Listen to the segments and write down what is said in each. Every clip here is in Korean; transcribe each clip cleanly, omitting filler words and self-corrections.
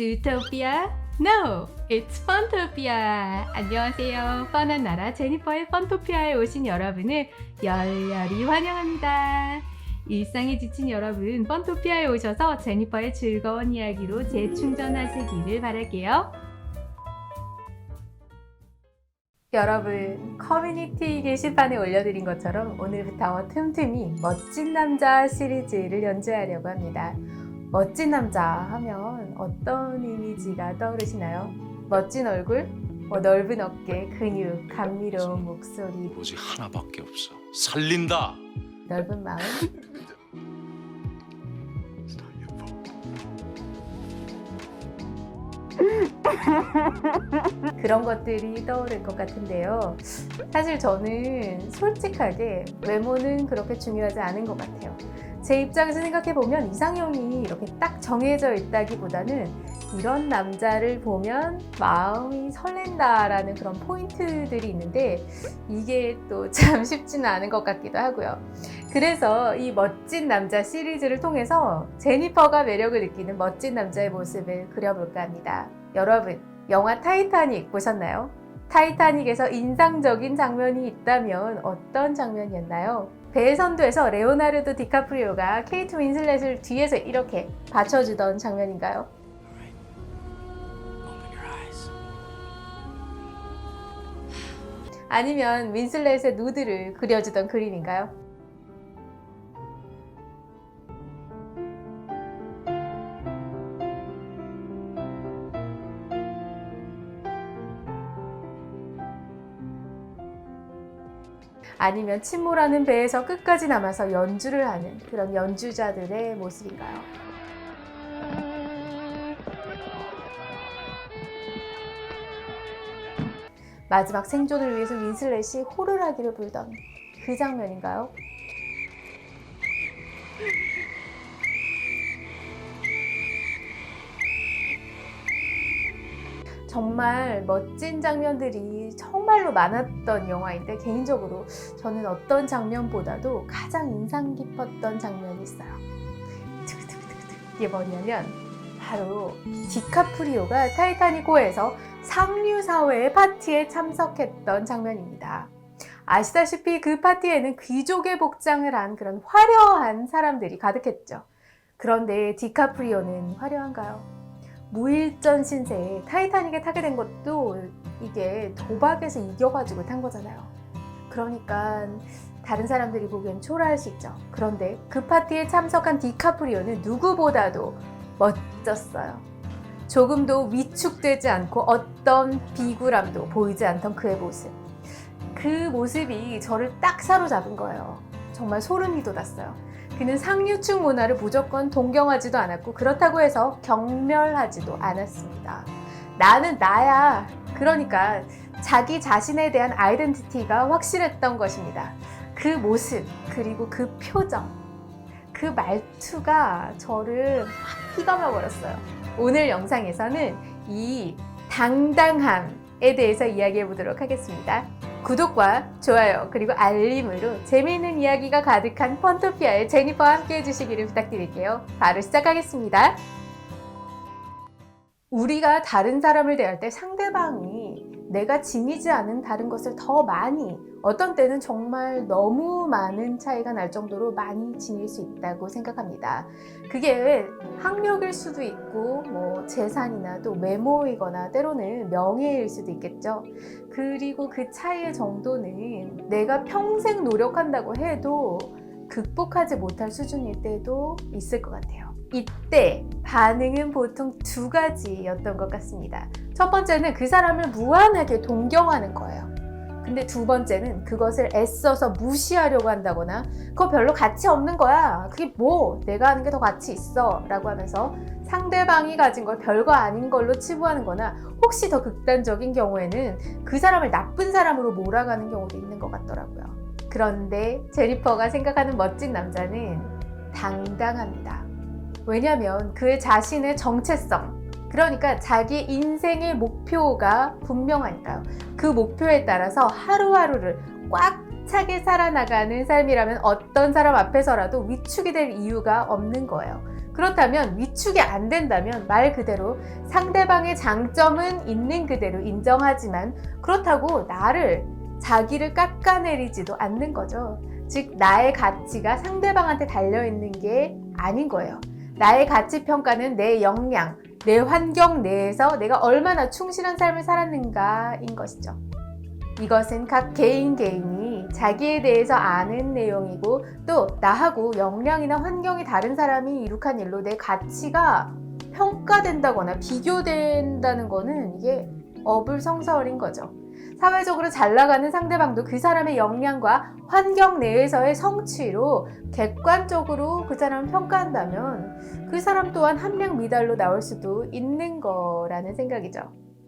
Zootopia? No, it's Funtopia. 안녕하세요. 뻔한 나라 제니퍼의 펀토피아에 오신 여러분을 열렬히 환영합니다. 일상에 지친 여러분, 펀토피아에 오셔서 제니퍼의 즐거운 이야기로 재충전하시기를 바랄게요. 여러분, 커뮤니티 게시판에 올려드린 것처럼 오늘부터 틈틈이 멋진 남자 시리즈를 연재하려고 합니다. 멋진 남자 하면 어떤 이미지가 떠오르시나요? 멋진 얼굴, 넓은 어깨, 근육, 감미로운 목소리, 오직 하나밖에 없어. 살린다. 넓은 마음. 그런 것들이 떠오를 것 같은데요. 사실 저는 솔직하게 외모는 그렇게 중요하지 않은 것 같아요. 제 입장에서 생각해보면 이상형이 이렇게 딱 정해져 있다기보다는 이런 남자를 보면 마음이 설렌다라는 그런 포인트들이 있는데 이게 또 참 쉽지는 않은 것 같기도 하고요. 그래서 이 멋진 남자 시리즈를 통해서 제니퍼가 매력을 느끼는 멋진 남자의 모습을 그려볼까 합니다. 여러분, 영화 타이타닉 보셨나요? 타이타닉에서 인상적인 장면이 있다면 어떤 장면이었나요? 배의 선두에서 레오나르도 디카프리오가 케이트 윈슬렛을 뒤에서 이렇게 받쳐주던 장면인가요? 아니면 윈슬렛의 누드를 그려주던 그림인가요? 아니면 침몰하는 배에서 끝까지 남아서 연주를 하는 그런 연주자들의 모습인가요? 마지막 생존을 위해서 윈슬렛이 호루라기를 불던 그 장면인가요? 정말 멋진 장면들이 정말로 많았던 영화인데 개인적으로 저는 어떤 장면보다도 가장 인상 깊었던 장면이 있어요. 이게 뭐냐면 바로 디카프리오가 타이타닉호에서 상류사회의 파티에 참석했던 장면입니다. 아시다시피 그 파티에는 귀족의 복장을 한 그런 화려한 사람들이 가득했죠. 그런데 디카프리오는 화려한가요? 무일전 신세에 타이타닉에 타게 된 것도 이게 도박에서 이겨가지고 탄 거잖아요. 그러니까 다른 사람들이 보기엔 초라할 수 있죠. 그런데 그 파티에 참석한 디카프리오는 누구보다도 멋졌어요. 조금도 위축되지 않고 어떤 비굴함도 보이지 않던 그의 모습. 그 모습이 저를 딱 사로잡은 거예요. 정말 소름이 돋았어요. 그는 상류층 문화를 무조건 동경하지도 않았고 그렇다고 해서 경멸하지도 않았습니다. 나는 나야. 그러니까 자기 자신에 대한 아이덴티티가 확실했던 것입니다. 그 모습, 그리고 그 표정, 그 말투가 저를 확 휘감아버렸어요. 오늘 영상에서는 이 당당함에 대해서 이야기해 보도록 하겠습니다. 구독과 좋아요 그리고 알림으로 재미있는 이야기가 가득한 펀토피아의 제니퍼와 함께 해주시기를 부탁드릴게요. 바로 시작하겠습니다. 우리가 다른 사람을 대할 때 상대방이 내가 지니지 않은 다른 것을 더 많이, 어떤 때는 정말 너무 많은 차이가 날 정도로 많이 지닐 수 있다고 생각합니다. 그게 학력일 수도 있고 재산이나 또 외모이거나 때로는 명예일 수도 있겠죠. 그리고 그 차이의 정도는 내가 평생 노력한다고 해도 극복하지 못할 수준일 때도 있을 것 같아요. 이때 반응은 보통 두 가지였던 것 같습니다. 첫 번째는 그 사람을 무한하게 동경하는 거예요. 근데 두 번째는 그것을 애써서 무시하려고 한다거나 그거 별로 가치 없는 거야. 그게 뭐 내가 하는 게 더 가치 있어 라고 하면서 상대방이 가진 걸 별거 아닌 걸로 치부하는 거나 혹시 더 극단적인 경우에는 그 사람을 나쁜 사람으로 몰아가는 경우도 있는 것 같더라고요. 그런데 제니퍼가 생각하는 멋진 남자는 당당합니다. 왜냐하면 그의 자신의 정체성, 그러니까 자기 인생의 목표가 분명하니까요. 그 목표에 따라서 하루하루를 꽉 차게 살아나가는 삶이라면 어떤 사람 앞에서라도 위축이 될 이유가 없는 거예요. 그렇다면 위축이 안 된다면 말 그대로 상대방의 장점은 있는 그대로 인정하지만 그렇다고 자기를 깎아내리지도 않는 거죠. 즉 나의 가치가 상대방한테 달려있는 게 아닌 거예요. 나의 가치 평가는 내 역량, 내 환경 내에서 내가 얼마나 충실한 삶을 살았는가인 것이죠. 이것은 각 개인이 자기에 대해서 아는 내용이고 또 나하고 역량이나 환경이 다른 사람이 이룩한 일로 내 가치가 평가된다거나 비교된다는 거는 이게 어불성설인 거죠. 사회적으로 잘 나가는 상대방도 그 사람의 역량과 환경 내에서의 성취로 객관적으로 그 사람을 평가한다면 그 사람 또한 함량 미달로 나올 수도 있는 거라는 생각이죠.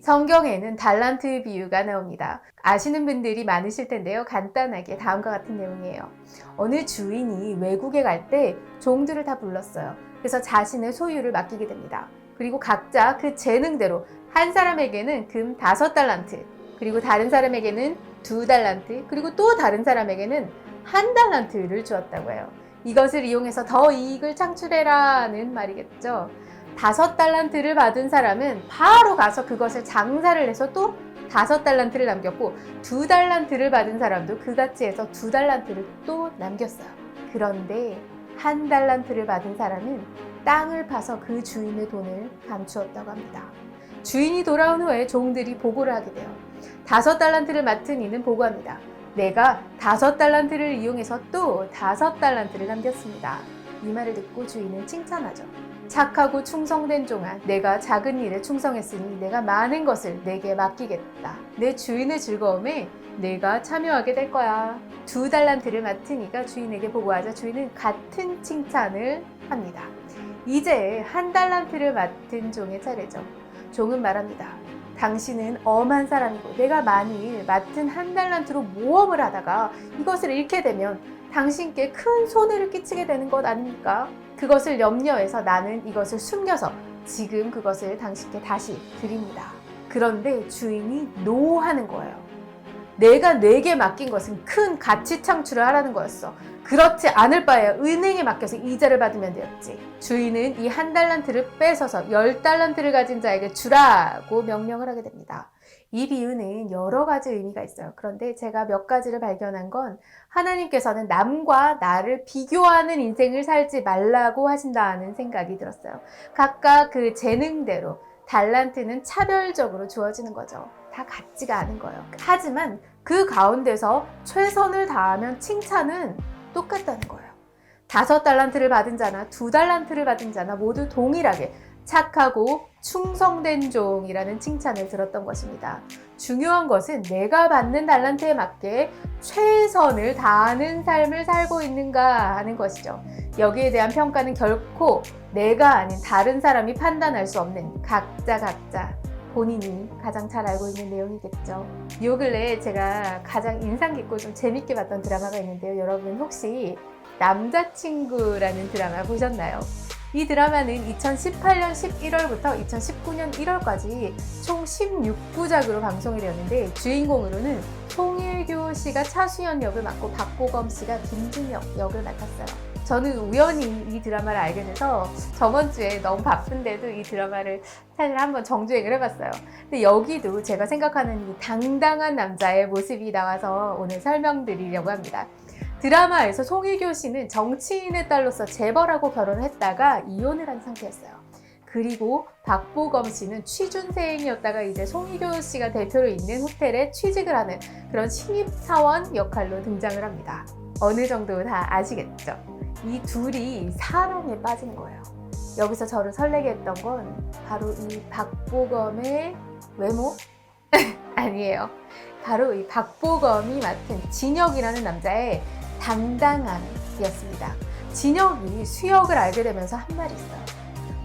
성경에는 달란트 비유가 나옵니다. 아시는 분들이 많으실 텐데요. 간단하게 다음과 같은 내용이에요. 어느 주인이 외국에 갈 때 종들을 다 불렀어요. 그래서 자신의 소유를 맡기게 됩니다. 그리고 각자 그 재능대로 한 사람에게는 금 5달란트, 그리고 다른 사람에게는 2달란트, 그리고 또 다른 사람에게는 1달란트를 주었다고 해요. 이것을 이용해서 더 이익을 창출해라는 말이겠죠. 5달란트를 받은 사람은 바로 가서 그것을 장사를 해서 또 5달란트를 남겼고 2달란트를 받은 사람도 그 가치에서 2달란트를 또 남겼어요. 그런데 1달란트를 받은 사람은 땅을 파서 그 주인의 돈을 감추었다고 합니다. 주인이 돌아온 후에 종들이 보고를 하게 돼요. 5달란트를 맡은 이는 보고합니다. 내가 5달란트를 이용해서 또 5달란트를 남겼습니다. 이 말을 듣고 주인은 칭찬하죠. 착하고 충성된 종아, 내가 작은 일에 충성했으니 내가 많은 것을 내게 맡기겠다. 내 주인의 즐거움에 내가 참여하게 될 거야. 2달란트를 맡은 이가 주인에게 보고하자 주인은 같은 칭찬을 합니다. 이제 1달란트를 맡은 종의 차례죠. 종은 말합니다. 당신은 엄한 사람이고 내가 만일 맡은 1달란트로 모험을 하다가 이것을 잃게 되면 당신께 큰 손해를 끼치게 되는 것 아닙니까? 그것을 염려해서 나는 이것을 숨겨서 지금 그것을 당신께 다시 드립니다. 그런데 주인이 노 하는 거예요. 내가 내게 맡긴 것은 큰 가치 창출을 하라는 거였어. 그렇지 않을 바에야 은행에 맡겨서 이자를 받으면 되었지. 주인은 이 1달란트를 뺏어서 10달란트를 가진 자에게 주라고 명령을 하게 됩니다. 이 비유는 여러 가지 의미가 있어요. 그런데 제가 몇 가지를 발견한 건 하나님께서는 남과 나를 비교하는 인생을 살지 말라고 하신다는 생각이 들었어요. 각각 그 재능대로 달란트는 차별적으로 주어지는 거죠. 다 같지가 않은 거예요. 하지만 그 가운데서 최선을 다하면 칭찬은 똑같다는 거예요. 5달란트를 받은 자나 2달란트를 받은 자나 모두 동일하게 착하고 충성된 종이라는 칭찬을 들었던 것입니다. 중요한 것은 내가 받는 달란트에 맞게 최선을 다하는 삶을 살고 있는가 하는 것이죠. 여기에 대한 평가는 결코 내가 아닌 다른 사람이 판단할 수 없는 각자 본인이 가장 잘 알고 있는 내용이겠죠. 요 근래에 제가 가장 인상 깊고 좀 재밌게 봤던 드라마가 있는데요. 여러분 혹시 남자친구라는 드라마 보셨나요? 이 드라마는 2018년 11월부터 2019년 1월까지 총 16부작으로 방송이 되었는데 주인공으로는 송일교 씨가 차수연 역을 맡고 박보검 씨가 김준혁 역을 맡았어요. 저는 우연히 이 드라마를 알게 돼서 저번 주에 너무 바쁜데도 이 드라마를 사실 한번 정주행을 해봤어요. 근데 여기도 제가 생각하는 이 당당한 남자의 모습이 나와서 오늘 설명드리려고 합니다. 드라마에서 송일교 씨는 정치인의 딸로서 재벌하고 결혼을 했다가 이혼을 한 상태였어요. 그리고 박보검 씨는 취준생이었다가 이제 송일교 씨가 대표로 있는 호텔에 취직을 하는 그런 신입사원 역할로 등장을 합니다. 어느 정도 다 아시겠죠? 이 둘이 사랑에 빠진 거예요. 여기서 저를 설레게 했던 건 바로 이 박보검의 외모? 아니에요. 바로 이 박보검이 맡은 진혁이라는 남자의 당당함이었습니다. 진혁이 수혁을 알게 되면서 한 말이 있어요.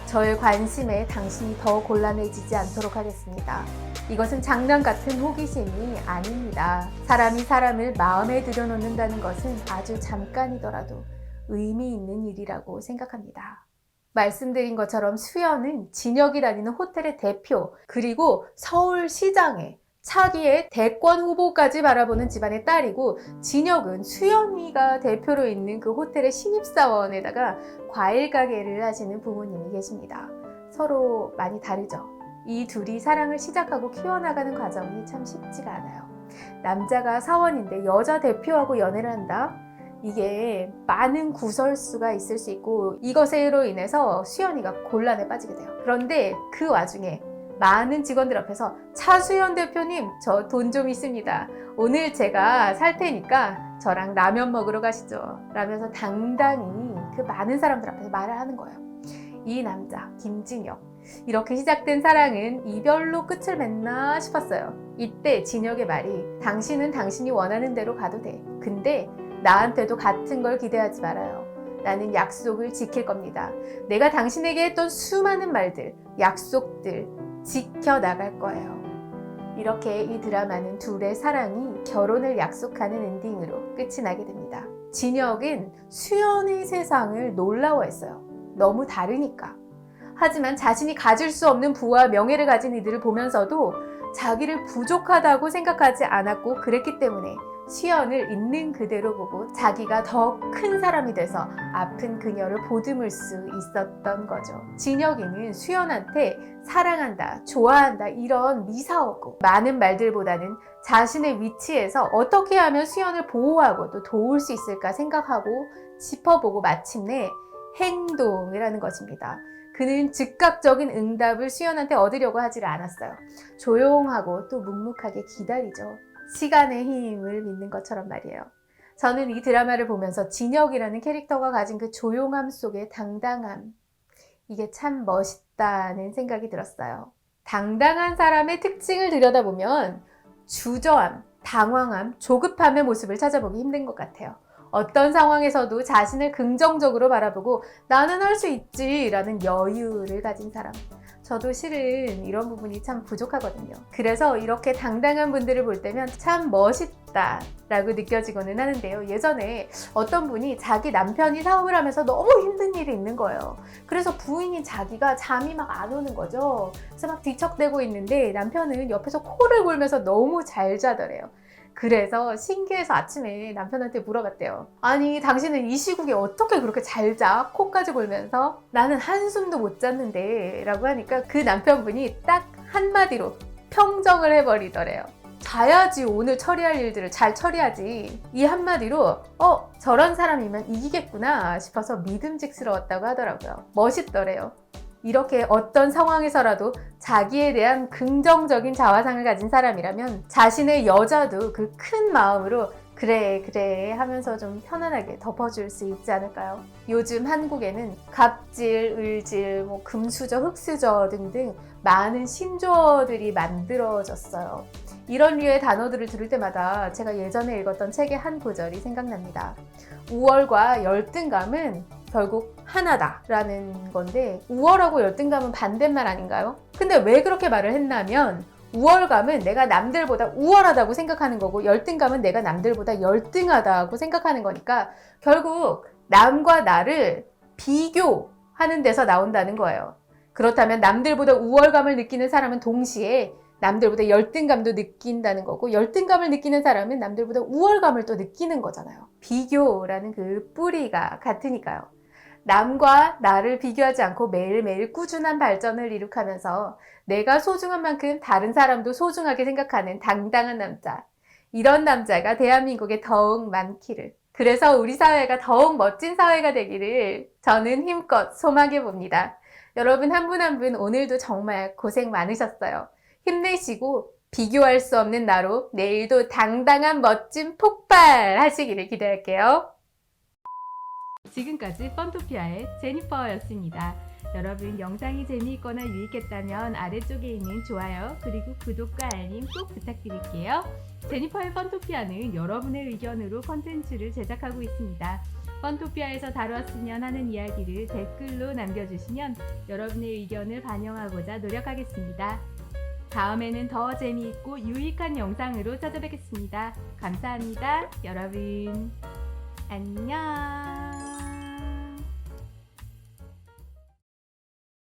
저의 관심에 당신이 더 곤란해지지 않도록 하겠습니다. 이것은 장난 같은 호기심이 아닙니다. 사람이 사람을 마음에 들여놓는다는 것은 아주 잠깐이더라도 의미 있는 일이라고 생각합니다. 말씀드린 것처럼 수연은 진혁이 다니는 호텔의 대표 그리고 서울시장의 차기의 대권 후보까지 바라보는 집안의 딸이고, 진혁은 수연이가 대표로 있는 그 호텔의 신입사원에다가 과일 가게를 하시는 부모님이 계십니다. 서로 많이 다르죠. 이 둘이 사랑을 시작하고 키워나가는 과정이 참 쉽지가 않아요. 남자가 사원인데 여자 대표하고 연애를 한다? 이게 많은 구설수가 있을 수 있고, 이것으로 인해서 수연이가 곤란에 빠지게 돼요. 그런데 그 와중에 많은 직원들 앞에서 차수연 대표님, 저 돈 좀 있습니다. 오늘 제가 살 테니까 저랑 라면 먹으러 가시죠. 라면서 당당히 그 많은 사람들 앞에서 말을 하는 거예요. 이 남자, 김진혁. 이렇게 시작된 사랑은 이별로 끝을 맺나 싶었어요. 이때 진혁의 말이, 당신은 당신이 원하는 대로 가도 돼. 근데 나한테도 같은 걸 기대하지 말아요. 나는 약속을 지킬 겁니다. 내가 당신에게 했던 수많은 말들, 약속들 지켜나갈 거예요. 이렇게 이 드라마는 둘의 사랑이 결혼을 약속하는 엔딩으로 끝이 나게 됩니다. 진혁은 수연의 세상을 놀라워했어요. 너무 다르니까. 하지만 자신이 가질 수 없는 부와 명예를 가진 이들을 보면서도 자기를 부족하다고 생각하지 않았고, 그랬기 때문에 수연을 있는 그대로 보고 자기가 더 큰 사람이 돼서 아픈 그녀를 보듬을 수 있었던 거죠. 진혁이는 수연한테 사랑한다, 좋아한다 이런 미사오고 많은 말들보다는 자신의 위치에서 어떻게 하면 수연을 보호하고 또 도울 수 있을까 생각하고 짚어보고 마침내 행동을 하는 것입니다. 그는 즉각적인 응답을 수연한테 얻으려고 하지를 않았어요. 조용하고 또 묵묵하게 기다리죠. 시간의 힘을 믿는 것처럼 말이에요. 저는 이 드라마를 보면서 진혁이라는 캐릭터가 가진 그 조용함 속의 당당함, 이게 참 멋있다는 생각이 들었어요. 당당한 사람의 특징을 들여다보면 주저함, 당황함, 조급함의 모습을 찾아보기 힘든 것 같아요. 어떤 상황에서도 자신을 긍정적으로 바라보고 나는 할 수 있지 라는 여유를 가진 사람. 저도 실은 이런 부분이 참 부족하거든요. 그래서 이렇게 당당한 분들을 볼 때면 참 멋있다 라고 느껴지고는 하는데요. 예전에 어떤 분이 자기 남편이 사업을 하면서 너무 힘든 일이 있는 거예요. 그래서 부인인 자기가 잠이 막 안 오는 거죠. 그래서 막 뒤척대고 있는데 남편은 옆에서 코를 골면서 너무 잘 자더래요. 그래서 신기해서 아침에 남편한테 물어봤대요. 아니, 당신은 이 시국에 어떻게 그렇게 잘 자? 코까지 골면서? 나는 한숨도 못 잤는데 라고 하니까 그 남편분이 딱 한마디로 평정을 해버리더래요. 자야지, 오늘 처리할 일들을 잘 처리하지. 이 한마디로 저런 사람이면 이기겠구나 싶어서 믿음직스러웠다고 하더라고요. 멋있더래요. 이렇게 어떤 상황에서라도 자기에 대한 긍정적인 자화상을 가진 사람이라면 자신의 여자도 그 큰 마음으로 그래 하면서 좀 편안하게 덮어줄 수 있지 않을까요? 요즘 한국에는 갑질, 을질, 금수저, 흑수저 등등 많은 신조어들이 만들어졌어요. 이런 류의 단어들을 들을 때마다 제가 예전에 읽었던 책의 한 구절이 생각납니다. 우월과 열등감은 결국 하나다라는 건데, 우월하고 열등감은 반대말 아닌가요? 근데 왜 그렇게 말을 했냐면, 우월감은 내가 남들보다 우월하다고 생각하는 거고, 열등감은 내가 남들보다 열등하다고 생각하는 거니까 결국 남과 나를 비교하는 데서 나온다는 거예요. 그렇다면 남들보다 우월감을 느끼는 사람은 동시에 남들보다 열등감도 느낀다는 거고, 열등감을 느끼는 사람은 남들보다 우월감을 또 느끼는 거잖아요. 비교라는 그 뿌리가 같으니까요. 남과 나를 비교하지 않고 매일매일 꾸준한 발전을 이룩하면서 내가 소중한 만큼 다른 사람도 소중하게 생각하는 당당한 남자. 이런 남자가 대한민국에 더욱 많기를. 그래서 우리 사회가 더욱 멋진 사회가 되기를 저는 힘껏 소망해 봅니다. 여러분 한 분 한 분 오늘도 정말 고생 많으셨어요. 힘내시고 비교할 수 없는 나로 내일도 당당한 멋진 폭발하시기를 기대할게요. 지금까지 펀토피아의 제니퍼였습니다. 여러분 영상이 재미있거나 유익했다면 아래쪽에 있는 좋아요 그리고 구독과 알림 꼭 부탁드릴게요. 제니퍼의 펀토피아는 여러분의 의견으로 콘텐츠를 제작하고 있습니다. 펀토피아에서 다루었으면 하는 이야기를 댓글로 남겨주시면 여러분의 의견을 반영하고자 노력하겠습니다. 다음에는 더 재미있고 유익한 영상으로 찾아뵙겠습니다. 감사합니다. 여러분 안녕.